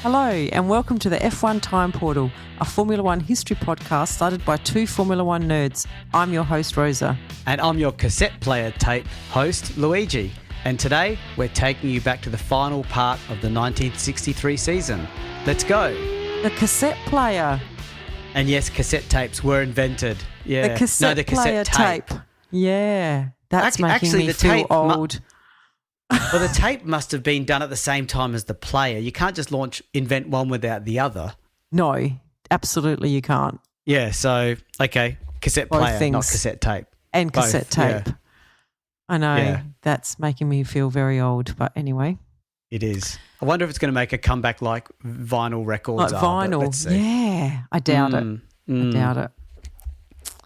Hello and welcome to the F1 Time Portal, a Formula One history podcast started by two Formula One nerds. I'm your host, Rosa. And I'm your cassette player tape host, Luigi. And today, we're taking you back to the final part of the 1963 season. Let's go. The cassette player. And yes, cassette tapes were invented. Yeah. The cassette player tape. Yeah, that's making me feel old. Well, the tape must have been done at the same time as the player. You can't just invent one without the other. No, absolutely you can't. Yeah, so, okay, cassette Both player, things. not cassette tape. And cassette tape. Yeah. I know, Yeah. That's making me feel very old, but anyway. It is. I wonder if it's going to make a comeback like vinyl records Like are. vinyl, Let's see. yeah. I doubt it. I doubt it.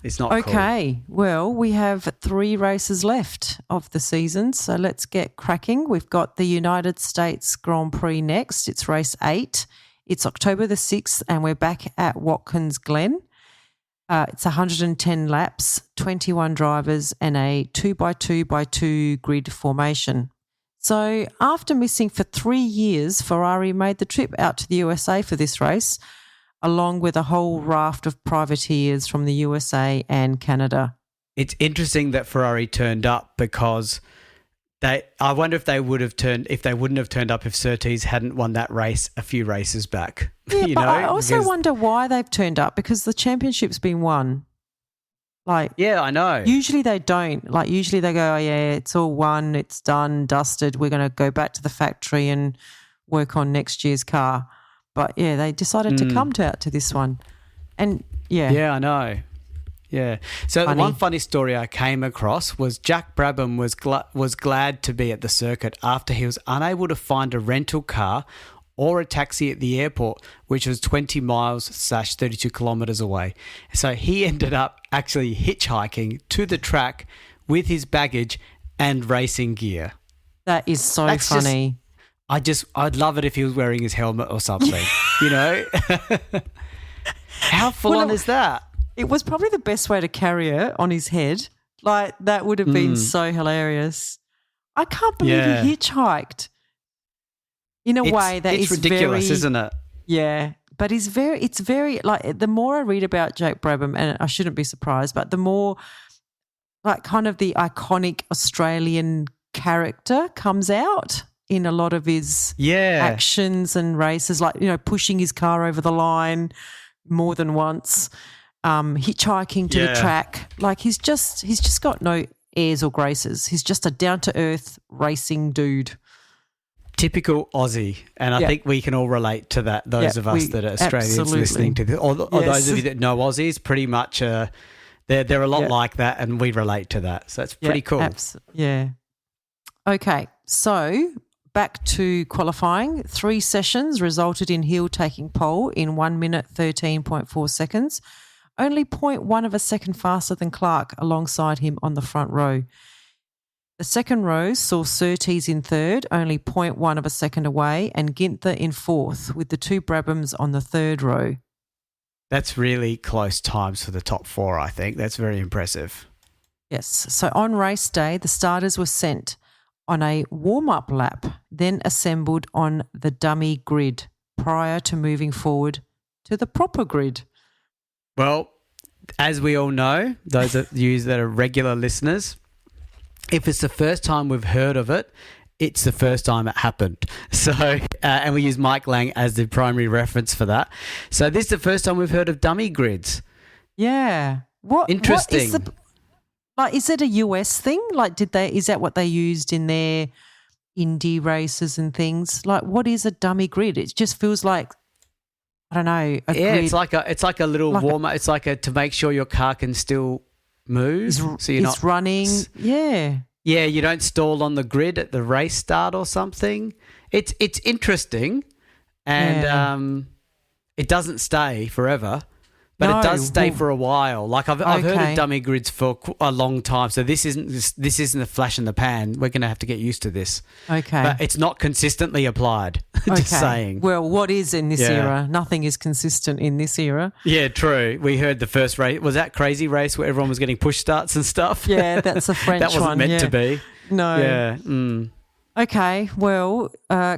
It's not cool. Okay, well, we have 3 races left of the season, so let's get cracking. We've got the United States Grand Prix next. It's race 8. It's October the 6th, and we're back at Watkins Glen. It's 110 laps, 21 drivers, and a 2x2x2 grid formation. So after missing for 3 years, Ferrari made the trip out to the USA for this race, along with a whole raft of privateers from the USA and Canada. It's interesting that Ferrari turned up because I wonder if they wouldn't have turned up if Surtees hadn't won that race a few races back. Yeah, I also wonder why they've turned up, because the championship's been won. Yeah, I know. Usually they don't. Usually they go, oh yeah, it's all won, it's done, dusted. We're going to go back to the factory and work on next year's car. But yeah, they decided to come out to this one. And yeah. Yeah, I know. Yeah. So the one funny story I came across was Jack Brabham was glad to be at the circuit after he was unable to find a rental car or a taxi at the airport, which was 20 miles / 32 kilometres away. So he ended up actually hitchhiking to the track with his baggage and racing gear. That is so funny. I'd love it if he was wearing his helmet or something, you know? How full on is that? It was probably the best way to carry it on his head. That would have been so hilarious. I can't believe he hitchhiked in a way that is ridiculous, very, isn't it? Yeah, but it's very the more I read about Jack Brabham, and I shouldn't be surprised, but the more kind of the iconic Australian character comes out in a lot of his actions and races, pushing his car over the line more than once, hitchhiking to the track. He's just got no airs or graces. He's just a down-to-earth racing dude. Typical Aussie, and I think we can all relate to that, those of us that are Australians listening to this, or those of you that know Aussies, pretty much they're a lot like that, and we relate to that. So it's pretty cool. Yeah. Okay, so back to qualifying. 3 sessions resulted in Hill taking pole in 1 minute 13.4 seconds, only 0.1 of a second faster than Clark alongside him on the front row. The second row saw Surtees in third, only 0.1 of a second away, and Ginther in fourth, with the 2 Brabhams on the third row. That's really close times for the top 4, I think. That's very impressive. Yes. So on race day, the starters were sent on a warm-up lap, then assembled on the dummy grid prior to moving forward to the proper grid. Well, as we all know, those of you that are regular listeners, if it's the first time we've heard of it, it's the first time it happened. So, and we use Mike Lang as the primary reference for that. So this is the first time we've heard of dummy grids. Yeah. Interesting. Is it a US thing? Is that what they used in their Indy races and things? What is a dummy grid? It just feels like, I don't know. Grid. It's like a little warm-up. It's to make sure your car can still move. So you're not running. Yeah. Yeah, you don't stall on the grid at the race start or something. It's interesting, and it doesn't stay forever. But it does stay for a while. I've heard of dummy grids for a long time, so this isn't a flash in the pan. We're going to have to get used to this. Okay, but it's not consistently applied. Just saying. Well, what is in this era? Nothing is consistent in this era. Yeah, true. We heard the first race was that crazy race where everyone was getting push starts and stuff. Yeah, that's a French one. That wasn't meant to be. No. Yeah. Okay. Well,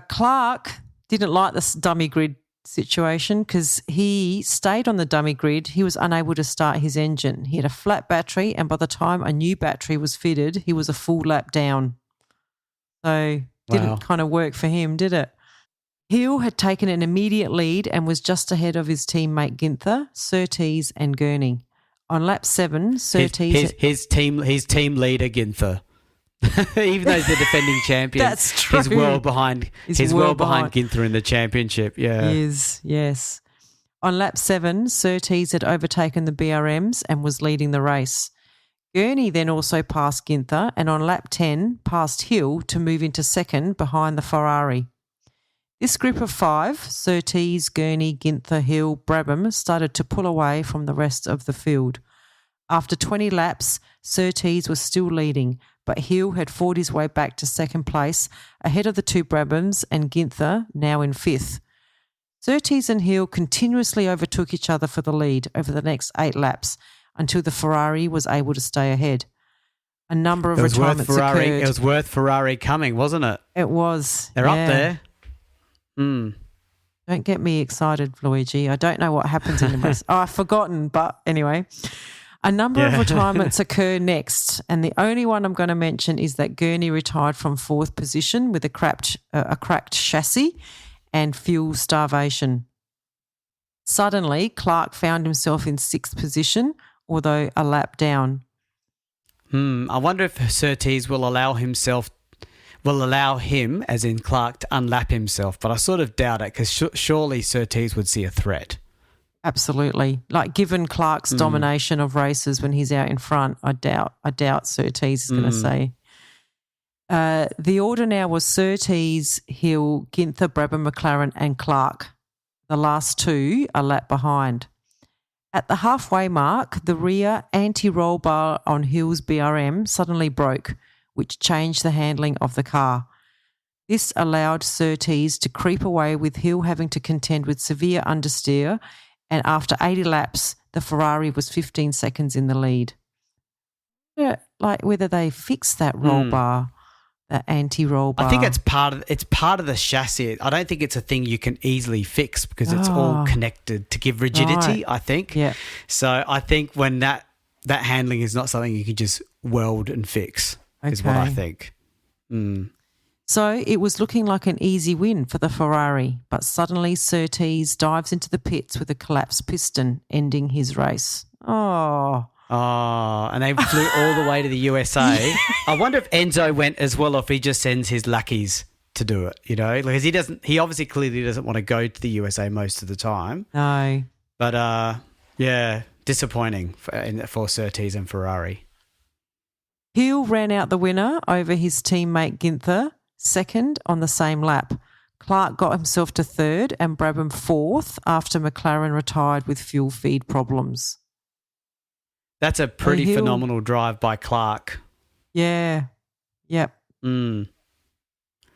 Clark didn't like this dummy grid situation because he stayed on the dummy grid. He was unable to start his engine. He had a flat battery, and by the time a new battery was fitted, he was a full lap down. So didn't kind of work for him, did it? Hill had taken an immediate lead and was just ahead of his teammate Ginther, Surtees and Gurney. On lap 7, Surtees... His team leader, Ginther. Even though he's the defending champion. That's true. He's well behind Ginther in the championship. Yeah. He is, yes. On lap 7, Surtees had overtaken the BRMs and was leading the race. Gurney then also passed Ginther and on lap 10 passed Hill to move into second behind the Ferrari. This group of 5, Surtees, Gurney, Ginther, Hill, Brabham, started to pull away from the rest of the field. After 20 laps, Surtees was still leading, but Hill had fought his way back to second place ahead of the 2 Brabhams and Ginther, now in 5th. Surtees and Hill continuously overtook each other for the lead over the next 8 laps until the Ferrari was able to stay ahead. A number of retirements occurred. It was worth Ferrari coming, wasn't it? It was. They're up there. Don't get me excited, Luigi. I don't know what happens in the race. I've forgotten, but anyway. A number of retirements occur next, and the only one I'm going to mention is that Gurney retired from 4th position with a cracked chassis and fuel starvation. Suddenly, Clark found himself in 6th position, although a lap down. I wonder if Surtees will allow him, as in Clark, to unlap himself, but I sort of doubt it because surely Surtees would see a threat. Absolutely. Like given Clark's domination of races when he's out in front, I doubt Surtees is going to say. The order now was Surtees, Hill, Ginther, Brabham, McLaren and Clark. The last 2 a lap behind. At the halfway mark, the rear anti-roll bar on Hill's BRM suddenly broke, which changed the handling of the car. This allowed Surtees to creep away with Hill having to contend with severe understeer, and after 80 laps, the Ferrari was 15 seconds in the lead. Like whether they fixed that roll bar, that anti-roll bar. I think it's part of the chassis. I don't think it's a thing you can easily fix because it's all connected to give rigidity, I think. Yeah. So I think when that handling is not something you can just weld and fix. Is what I think. So it was looking like an easy win for the Ferrari, but suddenly Surtees dives into the pits with a collapsed piston, ending his race. Oh, and they flew all the way to the USA. I wonder if Enzo went as well, or if he just sends his lackeys to do it, because he obviously clearly doesn't want to go to the USA most of the time. No. But, disappointing for Surtees and Ferrari. Hill ran out the winner over his teammate Ginther, second on the same lap. Clark got himself to 3rd and Brabham 4th after McLaren retired with fuel feed problems. That's a pretty phenomenal drive by Clark. Yeah. Yep. So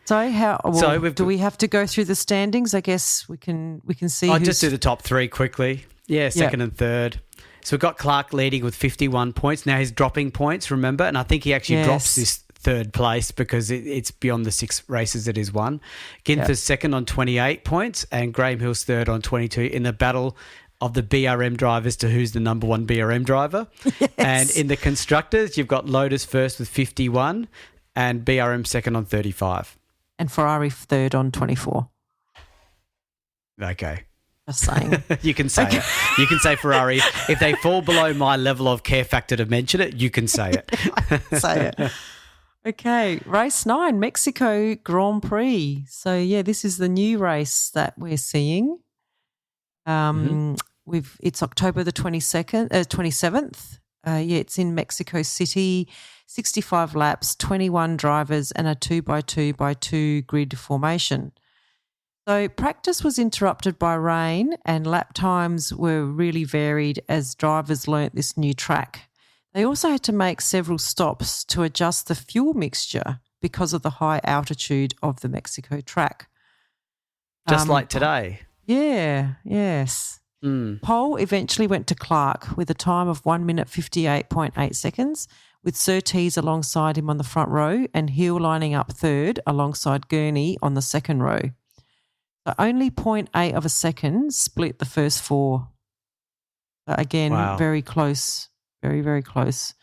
do we have to go through the standings? I guess we can see. I'll just do the top 3 quickly. Yeah, second and third. So we've got Clark leading with 51 points. Now he's dropping points, remember? And I think he actually drops this 3rd place because it's beyond the 6 races that he's won. Ginther's second on 28 points and Graham Hill's 3rd on 22 in the battle of the BRM drivers to who's the number 1 BRM driver. Yes. And in the constructors, you've got Lotus first with 51 and BRM second on 35. And Ferrari 3rd on 24. Okay. Just saying. You can say it. You can say Ferrari. If they fall below my level of care factor to mention it, you can say it. Say it. Okay, race 9, Mexico Grand Prix. So, this is the new race that we're seeing. It's October the 27th. It's in Mexico City, 65 laps, 21 drivers and a 2x2x2 grid formation. So practice was interrupted by rain and lap times were really varied as drivers learnt this new track. They also had to make several stops to adjust the fuel mixture because of the high altitude of the Mexico track. Just like today. Yeah, yes. Pole eventually went to Clark with a time of 1 minute 58.8 seconds, with Surtees alongside him on the front row and Hill lining up 3rd alongside Gurney on the second row. So only 0.8 of a second split the first four. So again, very close, very, very close.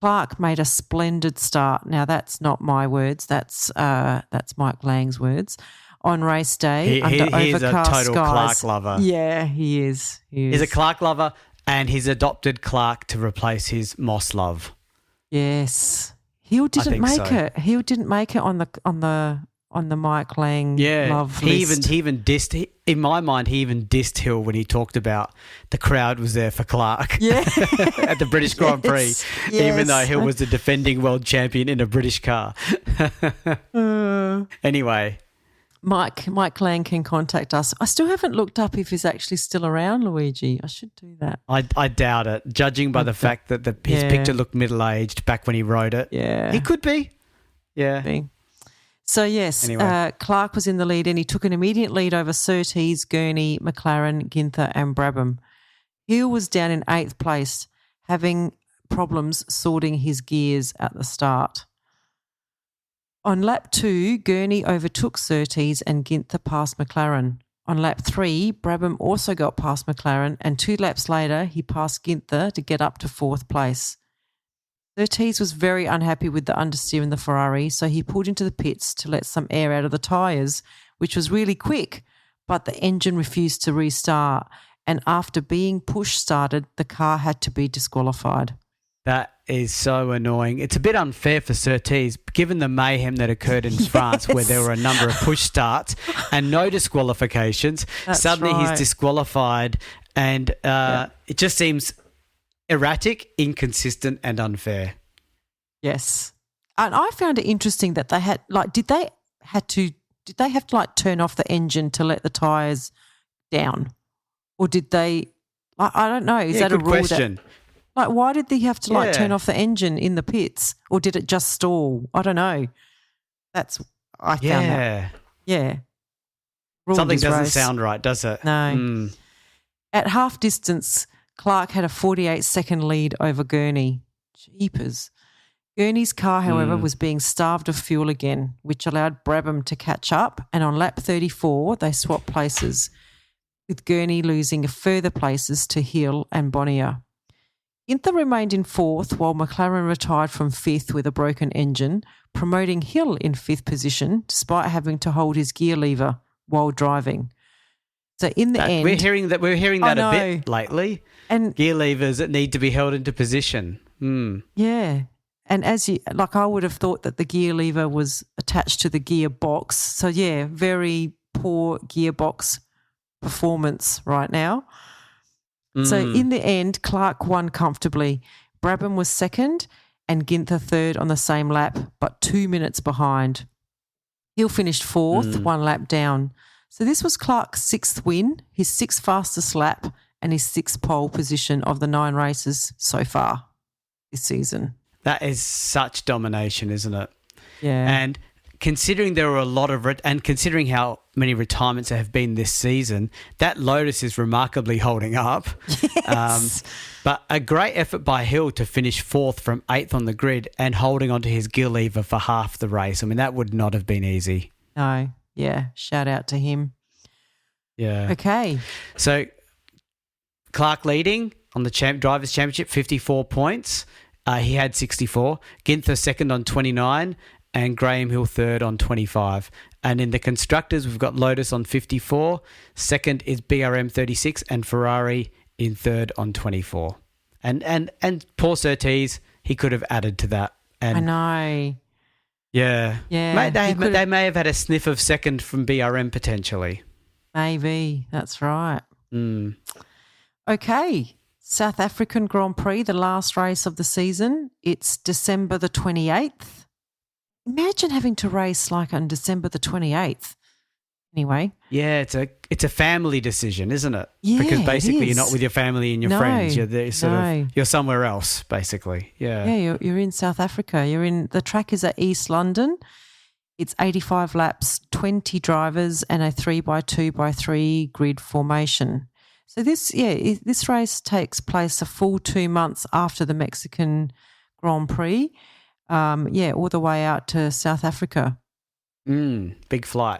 Clark made a splendid start. Now, that's not my words. That's Mike Lang's words. On race day, under overcast he's a total skies. Clark lover. Yeah, he is. He's a Clark lover, and he's adopted Clark to replace his Moss love. Yes, Hill didn't make it. Hill didn't make it on the Mike Lang love list. He even dissed. In my mind, he even dissed Hill when he talked about the crowd was there for Clark. Yeah. At the British Grand Prix, even though Hill was the defending world champion in a British car. Anyway. Mike Lang can contact us. I still haven't looked up if he's actually still around, Luigi. I should do that. I doubt it, judging by the fact that his picture looked middle-aged back when he wrote it. Yeah. He could be. Yeah. So, yes, anyway. Clark was in the lead and he took an immediate lead over Surtees, Gurney, McLaren, Ginther and Brabham. Hill was down in 8th place, having problems sorting his gears at the start. On lap 2, Gurney overtook Surtees and Ginther passed McLaren. On lap 3, Brabham also got past McLaren and 2 laps later he passed Ginther to get up to 4th place. Surtees was very unhappy with the understeer in the Ferrari, so he pulled into the pits to let some air out of the tyres, which was really quick, but the engine refused to restart, and after being push-started, the car had to be disqualified. That is so annoying. It's a bit unfair for Surtees, given the mayhem that occurred in France where there were a number of push starts and no disqualifications. That's Suddenly right. he's disqualified and it just seems erratic, inconsistent and unfair. Yes. And I found it interesting that they had, did they have to turn off the engine to let the tyres down? Or did they, I don't know. Is that a good rule? question. Why did they have to turn off the engine in the pits, or did it just stall? I don't know. I found that. Yeah. Something doesn't sound right, does it? No. At half distance, Clark had a 48-second lead over Gurney. Jeepers. Gurney's car, however, was being starved of fuel again, which allowed Brabham to catch up, and on lap 34, they swapped places, with Gurney losing further places to Hill and Bonnier. Ginther remained in 4th while McLaren retired from 5th with a broken engine, promoting Hill in 5th position despite having to hold his gear lever while driving. So in the end... We're hearing that a bit lately. And gear levers that need to be held into position. Yeah. And I would have thought that the gear lever was attached to the gearbox. So, yeah, very poor gearbox performance right now. So in the end, Clark won comfortably. Brabham was 2nd and Ginther 3rd on the same lap, but 2 minutes behind. Hill finished 4th, 1 lap down. So this was Clark's 6th win, his 6th fastest lap and his 6th pole position of the 9 races so far this season. That is such domination, isn't it? Yeah. And considering there were a lot of and considering how many retirements there have been this season, that Lotus is remarkably holding up. Yes. But a great effort by Hill to finish 4th from 8th on the grid and holding onto his gear lever for half the race. I mean, that would not have been easy. No. Yeah. Shout out to him. Yeah. Okay. So Clark leading on the Drivers' Championship, 54 points. He had 64. Ginther 2nd on 29. And Graham Hill 3rd on 25. And in the constructors, we've got Lotus on 54. 2nd is BRM 36 and Ferrari in 3rd on 24. And poor Surtees, he could have added to that. And I know. Yeah. Yeah. They may have had a sniff of 2nd from BRM potentially. Maybe. That's right. Okay. South African Grand Prix, the last race of the season. It's December the 28th. Imagine having to race on December the 28th. Anyway. Yeah, it's a family decision, isn't it? Yeah, because basically you're not with your family and your friends. You're there you're somewhere else, basically. Yeah. Yeah, you're in South Africa. The track is at East London. It's 85 laps, 20 drivers and a 3x2x3 grid formation. So this race takes place a full 2 months after the Mexican Grand Prix. All the way out to South Africa. Big flight.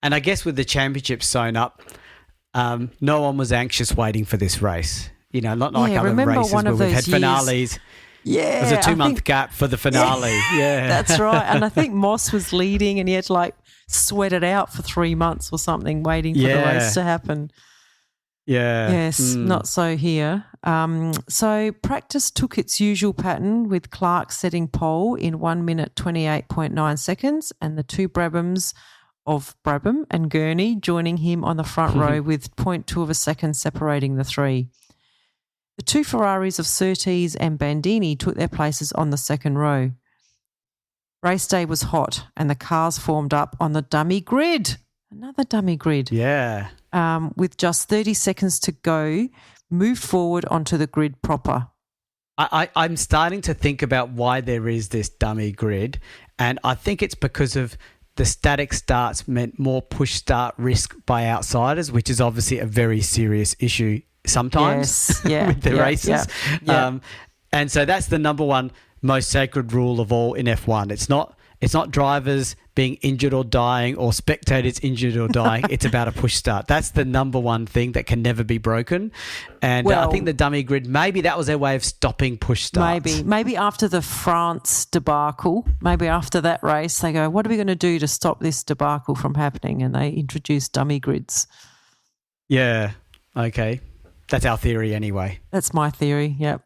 And I guess with the championship sewn up, no one was anxious waiting for this race. Not like other races where we've had finales. Yeah. There's a 2-month gap for the finale. Yeah. That's right. And I think Moss was leading and he had to sweat it out for 3 months or something waiting for the race to happen. Yeah. Yes, not so here. So practice took its usual pattern with Clark setting pole in 1 minute 28.9 seconds and the two Brabhams of Brabham and Gurney joining him on the front row with 0.2 of a second separating the three. The two Ferraris of Surtees and Bandini took their places on the second row. Race day was hot and the cars formed up on the dummy grid. Another dummy grid. Yeah. With just 30 seconds to go, moved forward onto the grid proper. I'm starting to think about why there is this dummy grid, and I think it's because of the static starts meant more push start risk by outsiders, which is obviously a very serious issue sometimes with the races. Yeah. And so that's the number one most sacred rule of all in F1. It's not drivers being injured or dying or spectators injured or dying. It's about a push start. That's the number one thing that can never be broken. And I think the dummy grid, maybe that was their way of stopping push starts. Maybe after the France debacle, maybe after that race, they go, what are we going to do to stop this debacle from happening? And they introduce dummy grids. Yeah. Okay. That's our theory anyway. That's my theory, yep.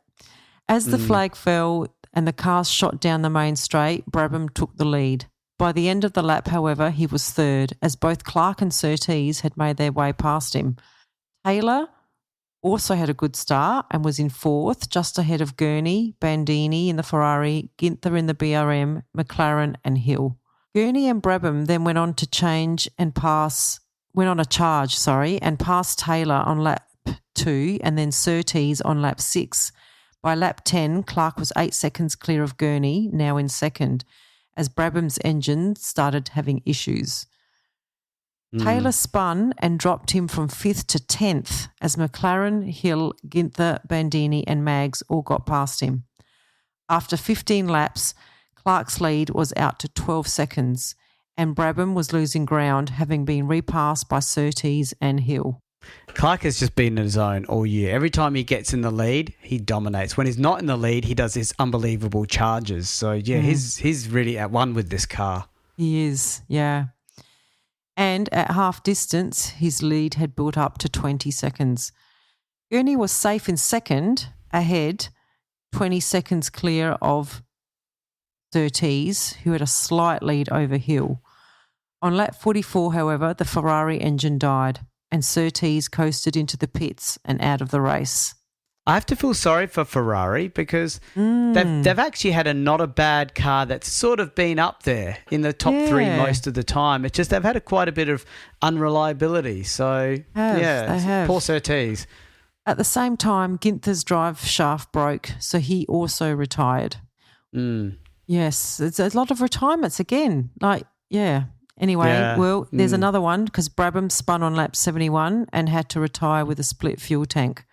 As the flag fell and the cars shot down the main straight, Brabham took the lead. By the end of the lap, however, he was third, as both Clark and Surtees had made their way past him. Taylor also had a good start and was in fourth, just ahead of Gurney, Bandini in the Ferrari, Ginther in the BRM, McLaren and Hill. Gurney and Brabham then went on a charge and passed Taylor on lap 2 and then Surtees on lap 6. By lap 10, Clark was 8 seconds clear of Gurney, now in second, as Brabham's engine started having issues. Taylor spun and dropped him from 5th to 10th as McLaren, Hill, Ginther, Bandini and Mags all got past him. After 15 laps, Clark's lead was out to 12 seconds and Brabham was losing ground, having been repassed by Surtees and Hill. Clark has just been in his own all year. Every time he gets in the lead, he dominates. When he's not in the lead, he does his unbelievable charges. So, yeah, he's really at one with this car. He is, yeah. And at half distance, his lead had built up to 20 seconds. Gurney was safe in second, ahead, 20 seconds clear of Surtees, who had a slight lead over Hill. On lap 44, however, the Ferrari engine died and Surtees coasted into the pits and out of the race. I have to feel sorry for Ferrari because they've actually had not a bad car that's sort of been up there in the top three most of the time. It's just they've had quite a bit of unreliability. So, they have. Poor Surtees. At the same time, Ginther's drive shaft broke, so he also retired. Yes, it's a lot of retirements again. Anyway, there's another one because Brabham spun on lap 71 and had to retire with a split fuel tank.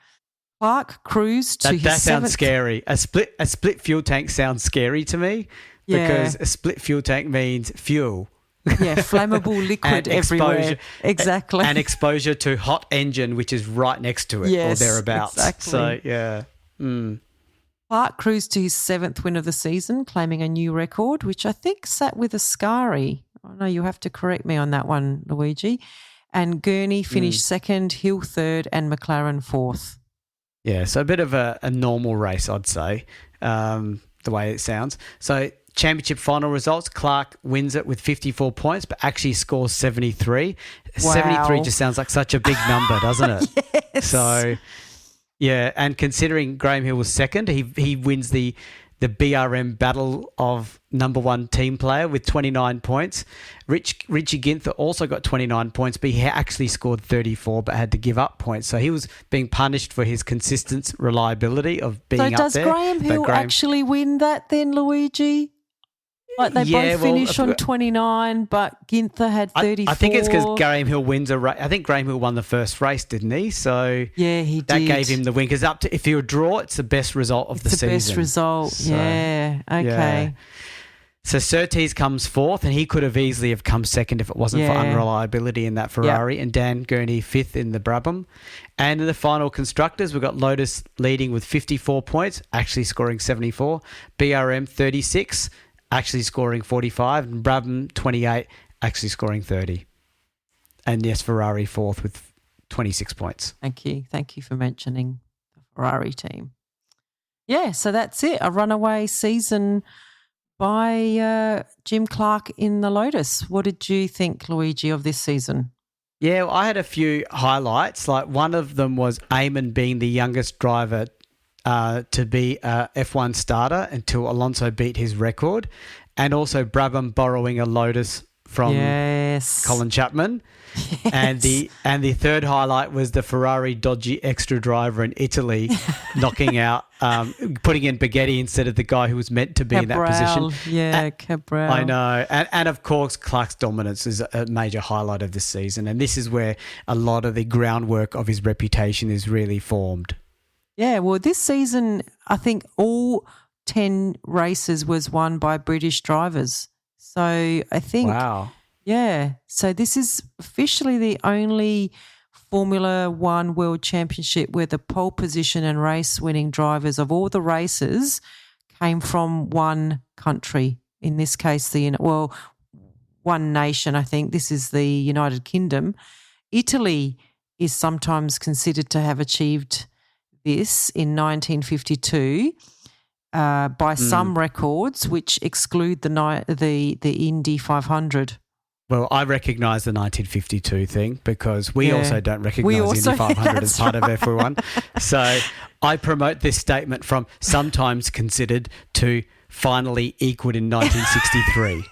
Clark cruised to his seventh. That sounds scary. A split fuel tank sounds scary to me because a split fuel tank means fuel. Yeah, flammable liquid everywhere. Exactly. And exposure to hot engine, which is right next to it or thereabouts. Exactly. So, yeah. Clark cruised to his 7th win of the season, claiming a new record, which I think sat with Ascari. Oh, no, you have to correct me on that one, Luigi. And Gurney finished second, Hill third, and McLaren fourth. Yeah, so a bit of a normal race, I'd say, the way it sounds. So championship final results, Clark wins it with 54 points, but actually scores 73. Wow. 73 just sounds like such a big number, doesn't it? Yes. So, yeah, and considering Graham Hill was second, he wins the BRM battle of number one team player with 29 points. Richie Ginther also got 29 points, but he actually scored 34 but had to give up points. So he was being punished for his consistent reliability of being up there. So does Graham Hill actually win that then, Luigi? Like they both finished on 29, but Ginther had 34. I think it's because Graham Hill wins a race. I think Graham Hill won the first race, didn't he? So yeah, he did. That gave him the win. Because if you draw, it's the best result of the season. It's the best result. So, yeah. Okay. Yeah. So Surtees comes fourth, and he could have easily have come second if it wasn't for unreliability in that Ferrari, and Dan Gurney fifth in the Brabham. And in the final constructors, we've got Lotus leading with 54 points, actually scoring 74. BRM 36, actually scoring 45. And Brabham 28, actually scoring 30. And yes, Ferrari fourth with 26 points. Thank you. Thank you for mentioning the Ferrari team. Yeah, so that's it. A runaway season by Jim Clark in the Lotus. What did you think, Luigi, of this season? Yeah, well, I had a few highlights. Like one of them was Eamon being the youngest driver to be a F1 starter until Alonso beat his record, and also Brabham borrowing a Lotus from Colin Chapman. Yes. And the third highlight was the Ferrari dodgy extra driver in Italy knocking out, putting in Baghetti instead of the guy who was meant to be in that position. Yeah, Cabral. I know. And of course, Clark's dominance is a major highlight of this season. And this is where a lot of the groundwork of his reputation is really formed. Yeah, well, this season, I think all 10 races was won by British drivers. So I think... Wow. Yeah, so this is officially the only Formula One World Championship where the pole position and race-winning drivers of all the races came from one country. In this case, one nation, I think. This is the United Kingdom. Italy is sometimes considered to have achieved this in 1952 by some records, which exclude the Indy 500. Well, I recognise the 1952 thing because we also don't recognise Indy 500 as part of F1. So I promote this statement from sometimes considered to finally equalled in 1963.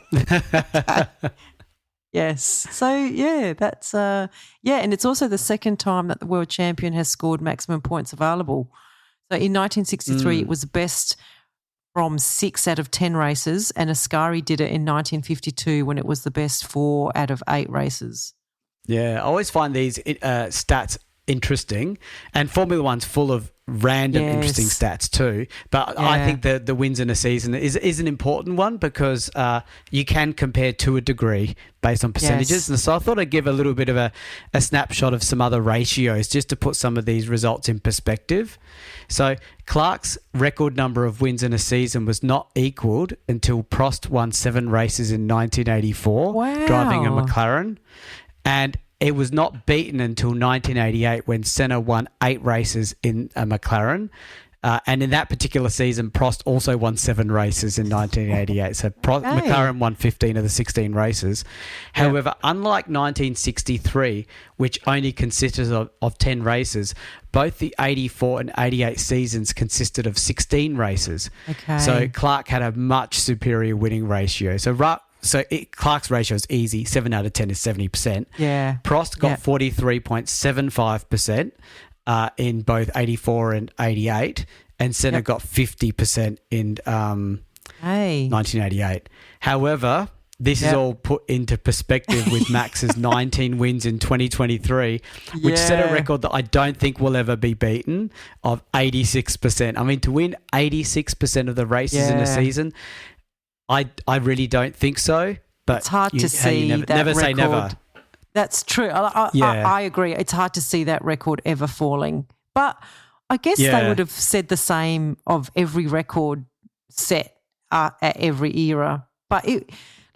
Yes. So, yeah, that's and it's also the second time that the world champion has scored maximum points available. So in 1963, it was the best from 6 out of 10 races, and Ascari did it in 1952 when it was the best 4 out of 8 races. Yeah, I always find these stats interesting, and Formula One's full of random interesting stats too. But I think the wins in a season is an important one because you can compare to a degree based on percentages. Yes. And so I thought I'd give a little bit of a snapshot of some other ratios just to put some of these results in perspective. So Clark's record number of wins in a season was not equalled until Prost won 7 races in 1984, driving a McLaren. And it was not beaten until 1988 when Senna won 8 races in a McLaren. And in that particular season, Prost also won 7 races in 1988. So McLaren won 15 of the 16 races. However, unlike 1963, which only consisted of 10 races, both the 84 and 88 seasons consisted of 16 races. Okay. So Clark had a much superior winning ratio. Clark's ratio is easy. 7 out of 10 is 70%. Yeah. Prost got 43.75% in both 84 and 88, and Senna got 50% in 1988. However, this is all put into perspective with Max's 19 wins in 2023, which set a record that I don't think will ever be beaten of 86%. I mean, to win 86% of the races in a season, I really don't think so. But it's hard to see never say never. That's true. I agree. It's hard to see that record ever falling. But I guess they would have said the same of every record set at every era. But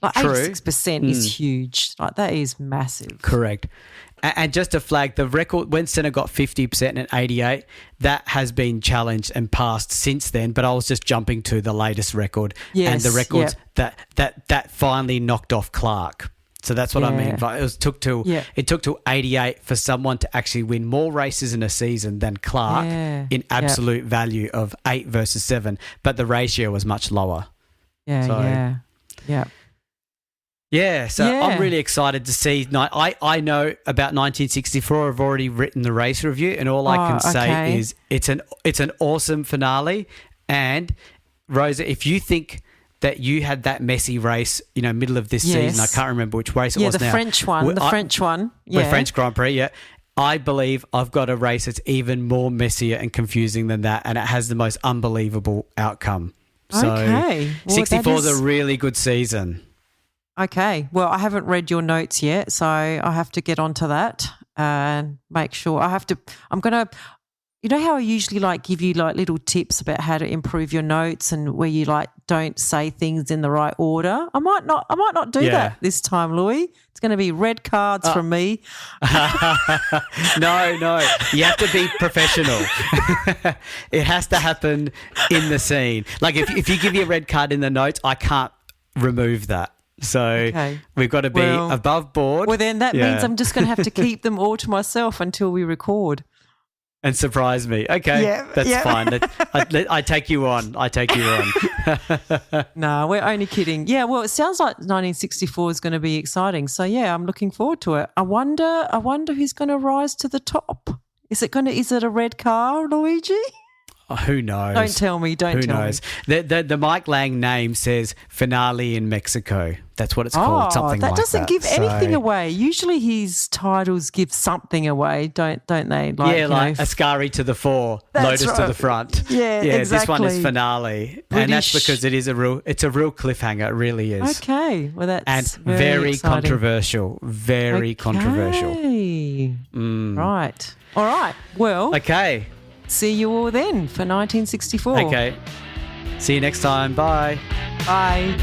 86% is huge. Like, that is massive. Correct. And just to flag, the record when Senna got 50% in 88, that has been challenged and passed since then. But I was just jumping to the latest record and the records that finally knocked off Clark. So that's what I mean. It took till 88 for someone to actually win more races in a season than Clark in absolute value of 8 versus 7, but the ratio was much lower. Yeah. So I'm really excited to see. I know about 1964. I've already written the race review, and all I can say is it's an awesome finale. And Rosa, if you think that you had that messy race, middle of this season, I can't remember which race it was now. The French one. The French Grand Prix, I believe I've got a race that's even more messier and confusing than that, and it has the most unbelievable outcome. So Okay. Well, 64 is a really good season. Okay. Well, I haven't read your notes yet, so I have to get onto that and make sure. I'm going to, you know how I usually give you little tips about how to improve your notes and where you don't say things in the right order? I might not do that this time, Louis. It's going to be red cards from me. No. You have to be professional. It has to happen in the scene. If you give me a red card in the notes, I can't remove that. So we've got to be above board. Well, then that means I'm just going to have to keep them all to myself until we record. And surprise me. Okay, that's fine. I take you on. No, we're only kidding. Yeah, well, it sounds like 1964 is going to be exciting. So, I'm looking forward to it. I wonder who's going to rise to the top. Is it a red car, Luigi? Oh, who knows? Don't tell me. Who knows? The Mike Lang name says finale in Mexico. That's what it's called. Something like that. That doesn't give anything away. Usually his titles give something away, don't they? Ascari to the fore, Lotus to the front. Yeah, exactly. This one is finale, and that's because it's a real cliffhanger. It really is. Okay, well that's very exciting. Controversial. Very controversial. Right. All right. Well. Okay. See you all then for 1964. Okay. See you next time. Bye. Bye.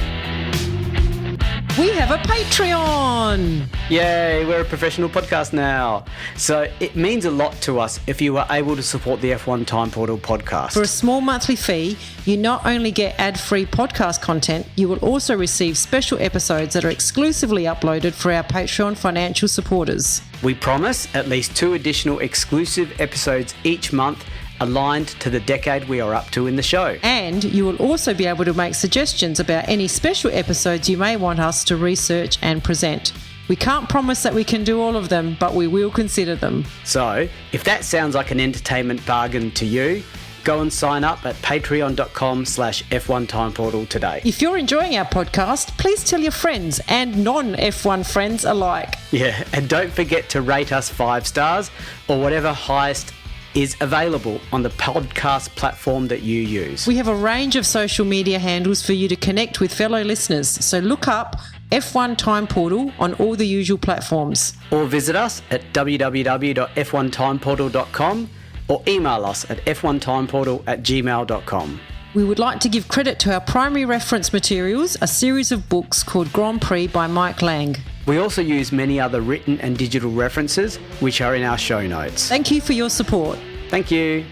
We have a Patreon. Yay, we're a professional podcast now. So it means a lot to us if you are able to support the F1 Time Portal podcast. For a small monthly fee, you not only get ad-free podcast content, you will also receive special episodes that are exclusively uploaded for our Patreon financial supporters. We promise at least 2 additional exclusive episodes each month aligned to the decade we are up to in the show. And you will also be able to make suggestions about any special episodes you may want us to research and present. We can't promise that we can do all of them, but we will consider them. So, if that sounds like an entertainment bargain to you, go and sign up at patreon.com/F1 Time Portal today. If you're enjoying our podcast, please tell your friends and non-F1 friends alike. Yeah, and don't forget to rate us 5 stars or whatever highest is available on the podcast platform that you use. We have a range of social media handles for you to connect with fellow listeners, so look up F1 Time Portal on all the usual platforms. Or visit us at www.f1timeportal.com or email us at f1timeportal@gmail.com. We would like to give credit to our primary reference materials, a series of books called Grand Prix by Mike Lang. We also use many other written and digital references, which are in our show notes. Thank you for your support. Thank you.